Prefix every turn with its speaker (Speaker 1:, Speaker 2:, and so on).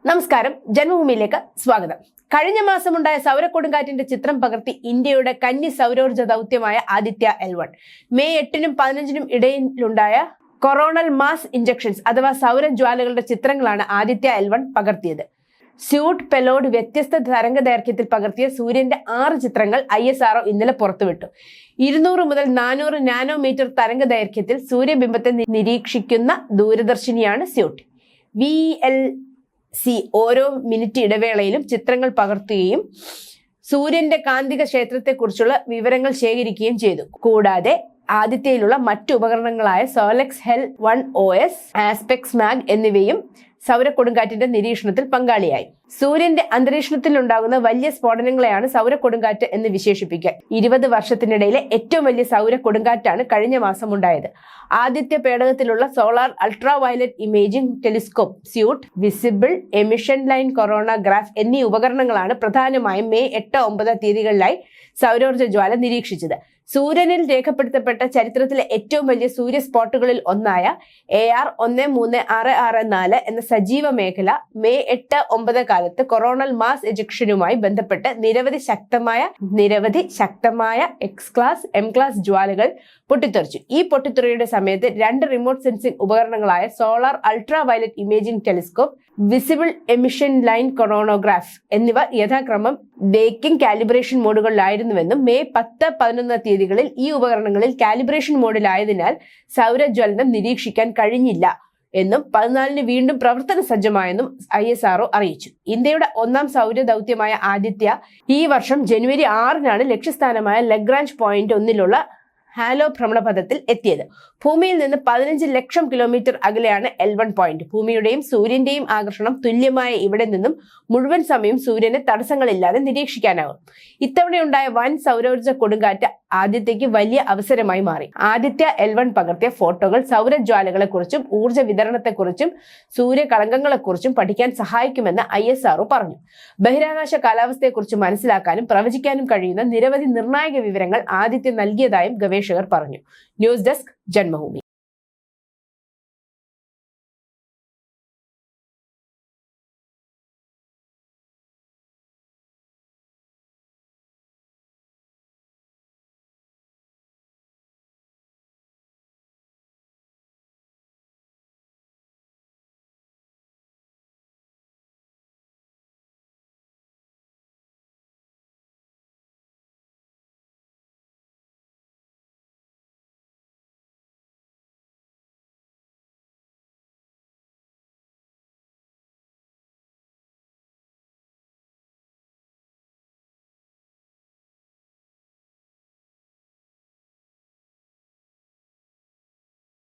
Speaker 1: നമസ്കാരം, ജന്മഭൂമിയിലേക്ക് സ്വാഗതം. കഴിഞ്ഞ മാസമുണ്ടായ സൗരക്കൊടുങ്കാറ്റിന്റെ ചിത്രം പകർത്തി ഇന്ത്യയുടെ കന്നി സൗരോർജ്ജ ദൗത്യമായ ആദിത്യ L1 മെയ് 8-നും 15-നും ഇടയിലുണ്ടായ കൊറോണൽ മാസ് ഇഞ്ചക്ഷൻസ് അഥവാ സൗരജ്വാലകളുടെ ചിത്രങ്ങളാണ് ആദിത്യ L1 പകർത്തിയത്. സ്യൂട്ട് പെലോഡ് വ്യത്യസ്ത തരംഗ ദൈർഘ്യത്തിൽ പകർത്തിയ സൂര്യന്റെ 6 ചിത്രങ്ങൾ ISRO ഇന്നലെ പുറത്തുവിട്ടു. 200 മുതൽ 400 നാനോമീറ്റർ തരംഗ ദൈർഘ്യത്തിൽ സൂര്യബിംബത്തെ നിരീക്ഷിക്കുന്ന ദൂരദർശിനിയാണ് സ്യൂട്ട്. VLC ഓരോ മിനിറ്റ് ഇടവേളയിലും ചിത്രങ്ങൾ പകർത്തുകയും സൂര്യന്റെ കാന്തിക ക്ഷേത്രത്തെക്കുറിച്ചുള്ള വിവരങ്ങൾ ശേഖരിക്കുകയും ചെയ്തു. കൂടാതെ ആദിത്യയിലുള്ള മറ്റു ഉപകരണങ്ങളായ സോലെക്സ് ഹെൽ 1 OS, ആസ്പെക്സ് മാഗ് എന്നിവയും സൗരക്കൊടുങ്കാറ്റിന്റെ നിരീക്ഷണത്തിൽ പങ്കാളിയായി. സൂര്യന്റെ അന്തരീക്ഷത്തിൽ ഉണ്ടാകുന്ന വലിയ സ്ഫോടനങ്ങളെയാണ് സൗരക്കൊടുങ്കാറ്റ് എന്ന് വിശേഷിപ്പിക്കുക. 20 വർഷത്തിനിടയിലെ ഏറ്റവും വലിയ സൗരക്കൊടുങ്കാറ്റാണ് കഴിഞ്ഞ മാസം ഉണ്ടായത്. ആദിത്യ പേടകത്തിലുള്ള solar ultraviolet imaging telescope, suite, visible emission line coronagraph എന്നീ ഉപകരണങ്ങളാണ് പ്രധാനമായും മെയ് 8-9 തീയതികളിലായി സൗരോർജ്ജ ജ്വാല നിരീക്ഷിച്ചത്. സൂര്യനിൽ രേഖപ്പെടുത്തപ്പെട്ട ചരിത്രത്തിലെ ഏറ്റവും വലിയ സൂര്യ സ്പോട്ടുകളിൽ ഒന്നായ AR 13664 എന്ന സജീവ മേഖല മെയ് 8-9 കാലത്ത് കൊറോണൽ മാസ് എജക്ഷനുമായി ബന്ധപ്പെട്ട് നിരവധി ശക്തമായ എക്സ് ക്ലാസ് എം ക്ലാസ് ജ്വാലകൾ പൊട്ടിത്തെറിച്ചു. ഈ പൊട്ടിത്തെറിയുടെ സമയത്ത് 2 റിമോട്ട് സെൻസിംഗ് ഉപകരണങ്ങളായ solar ultraviolet imaging telescope, visible emission line coronagraph എന്നിവ യഥാക്രമം ഡേക്കിംഗ് കാലിബ്രേഷൻ മോഡുകളിലായിരുന്നുവെന്നും മെയ് 10-11 തീയതികളിൽ ഈ ഉപകരണങ്ങളിൽ കാലിബ്രേഷൻ മോഡിലായതിനാൽ സൗരജ്വലനം നിരീക്ഷിക്കാൻ കഴിഞ്ഞില്ല എന്നും 14-ന് വീണ്ടും പ്രവർത്തന സജ്ജമായെന്നും ISRO അറിയിച്ചു. ഇന്ത്യയുടെ 1ാം സൗര ദൗത്യമായ ആദിത്യ ഈ വർഷം ജനുവരി 6-നാണ് ലക്ഷ്യസ്ഥാനമായ ലഗ്രാഞ്ച് പോയിന്റ് 1-ലുള്ള ഹാലോ ഭ്രമണപഥത്തിൽ എത്തിയത്. ഭൂമിയിൽ നിന്ന് 15 ലക്ഷം കിലോമീറ്റർ അകലെയാണ് L1 പോയിന്റ്. ഭൂമിയുടെയും സൂര്യന്റെയും ആകർഷണം തുല്യമായ ഇവിടെ നിന്നും മുഴുവൻ സമയം സൂര്യനെ തടസ്സങ്ങളില്ലാതെ നിരീക്ഷിക്കാനാകും. ഇത്തവണയുണ്ടായ വൻ സൗരോർജ്ജ കൊടുങ്കാറ്റ് ആദിത്യയ്ക്ക് വലിയ അവസരമായി മാറി. ആദിത്യ L1 പകർത്തിയ ഫോട്ടോകൾ സൗരജ്വാലകളെക്കുറിച്ചും ഊർജ്ജ വിതരണത്തെക്കുറിച്ചും സൂര്യകളങ്കങ്ങളെക്കുറിച്ചും പഠിക്കാൻ സഹായിക്കുമെന്ന് ISRO പറഞ്ഞു. ബഹിരാകാശ കാലാവസ്ഥയെക്കുറിച്ച് മനസ്സിലാക്കാനും പ്രവചിക്കാനും കഴിയുന്ന നിരവധി നിർണായക വിവരങ്ങൾ ആദിത്യ നൽകിയതായും ഗവേഷകർ പറഞ്ഞു. News desk, Janmabhumi.